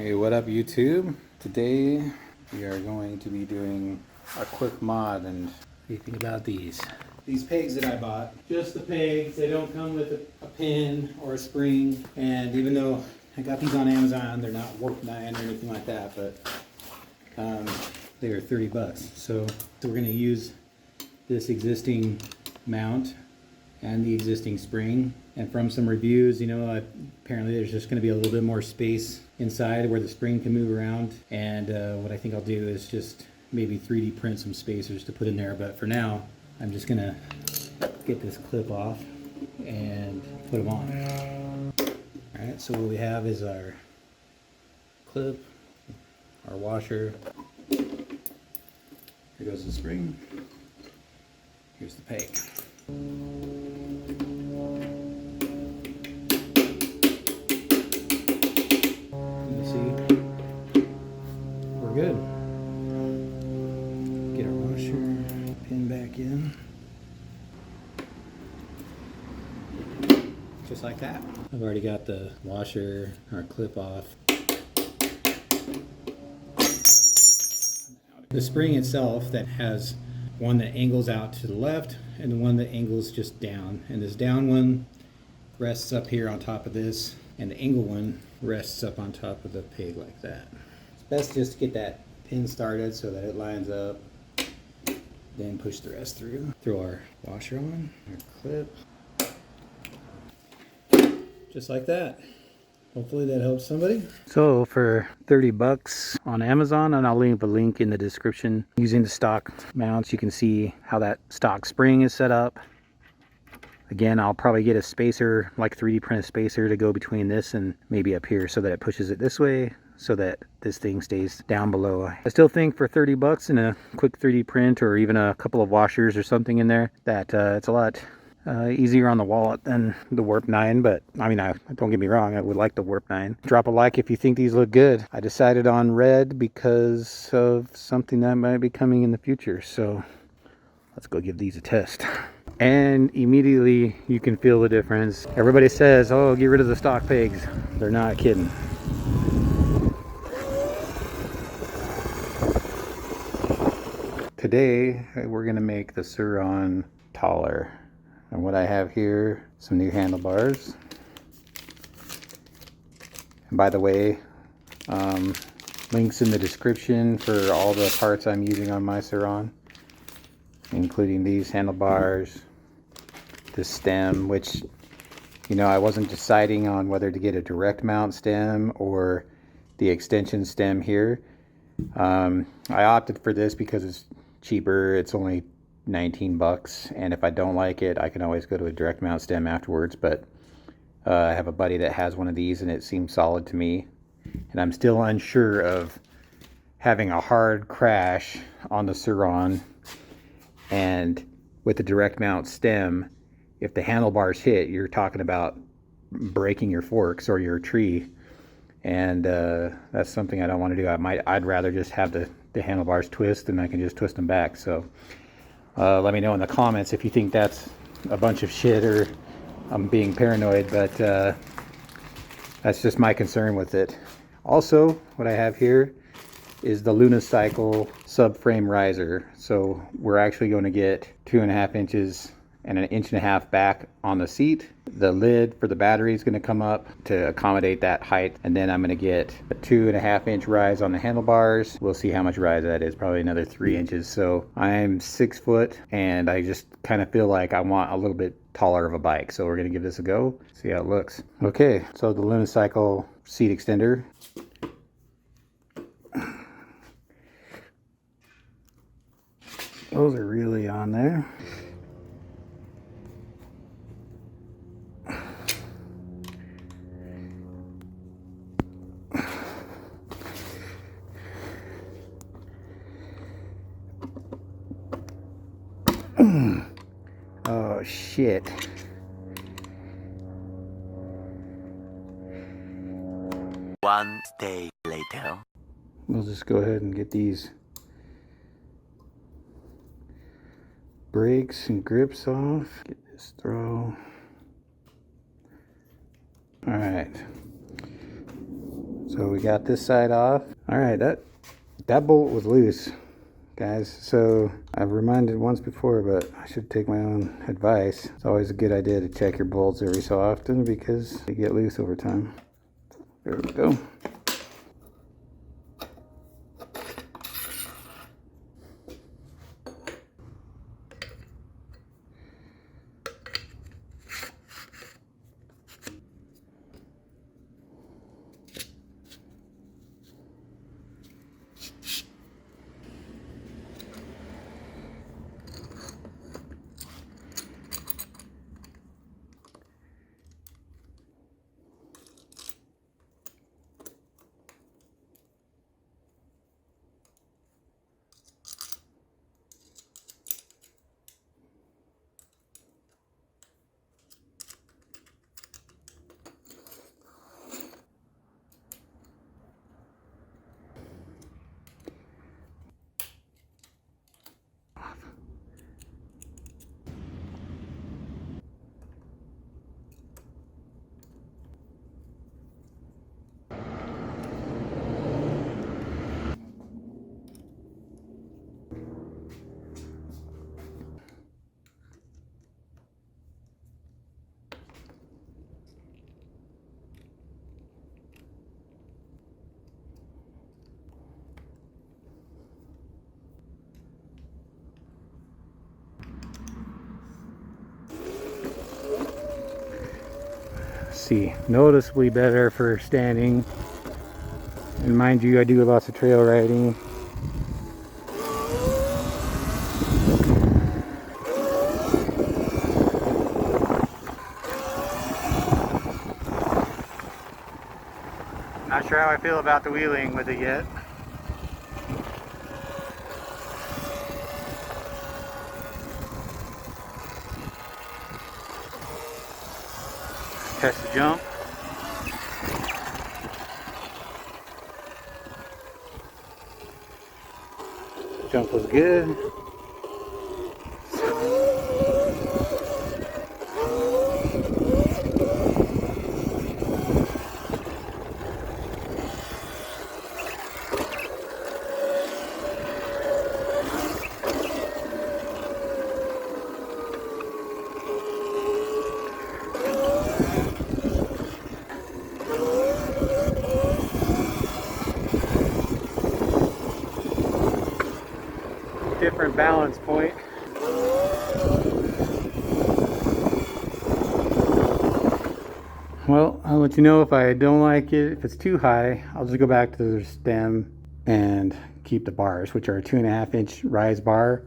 Hey, what up YouTube? Today we are going to be doing a quick mod. And what do you think about these? These pegs that I bought. Just the pegs, they don't come with a pin or a spring. And even though I got these on Amazon, they're not warp 9 or anything like that, but they are 30 bucks. So we're gonna use this existing mount and the existing spring. And from some reviews, you know, apparently there's just going to be a little bit more space inside where the spring can move around. And what I think I'll do is just maybe 3D print some spacers to put in there. But for now, I'm just going to get this clip off and put them on. All right, so what we have is our clip, our washer. Here goes the spring. Here's the peg. Good. Get our washer, pin back in. Just like that. I've already got the washer, our clip off. The spring itself that has one that angles out to the left and the one that angles just down. And this down one rests up here on top of this, and the angle one rests up on top of the peg like that. Best just to get that pin started so that it lines up, then push the rest through. Throw our washer on, our clip, just like that. Hopefully that helps somebody. So for 30 bucks on Amazon, and I'll leave a link in the description, using the stock mounts, you can see how that stock spring is set up. Again, I'll probably get a spacer, like 3D print a spacer to go between this and maybe up here so that it pushes it this way, so that this thing stays down below. I still think for 30 bucks and a quick 3D print or even a couple of washers or something in there, that it's a lot easier on the wallet than the warp 9. But I mean, don't get me wrong, I would like the warp 9. Drop a like if you think these look good. I decided on red because of something that might be coming in the future. So let's go give these a test. And immediately you can feel the difference. Everybody says, oh, get rid of the stock pegs. They're not kidding. Today we're going to make the Sur-Ron taller. And what I have here, some new handlebars. And by the way, links in the description for all the parts I'm using on my Sur-Ron, including these handlebars, this stem, which, you know, I wasn't deciding on whether to get a direct mount stem or the extension stem here. I opted for this because it's cheaper. It's only 19 bucks, and if I don't like it, I can always go to a direct mount stem afterwards. But I have a buddy that has one of these and it seems solid to me, and I'm still unsure of having a hard crash on the Sur-Ron. And with the direct mount stem, if the handlebars hit, you're talking about breaking your forks or your tree, and that's something I don't want to do. I'd rather just have the handlebars twist, and I can just twist them back. So let me know in the comments if you think that's a bunch of shit or I'm being paranoid, but that's just my concern with it. Also, what I have here is the Lunicycle subframe riser. So we're actually going to get 2.5 inches and 1.5 inches back on the seat. The lid for the battery is going to come up to accommodate that height, and then I'm going to get a 2.5 inch rise on the handlebars. We'll see how much rise that is, probably another 3 inches. So I'm 6 foot, and I just kind of feel like I want a little bit taller of a bike. So we're going to give this a go, see how it looks. Okay, so the Lunicycle seat extender. Those are really on there. Oh shit. One day later. We'll just go ahead and get these brakes and grips off. Get this throw. All right. So we got this side off. All right, that bolt was loose, guys. So I've reminded once before, but I should take my own advice. It's always a good idea to check your bolts every so often because they get loose over time. There we go. See, noticeably better for standing. And mind you, I do lots of trail riding. Not sure how I feel about the wheeling with it yet. Test the jump. Jump was good. Different balance point. Well, I'll let you know if I don't like it. If it's too high, I'll just go back to the stem and keep the bars, which are a 2.5-inch rise bar.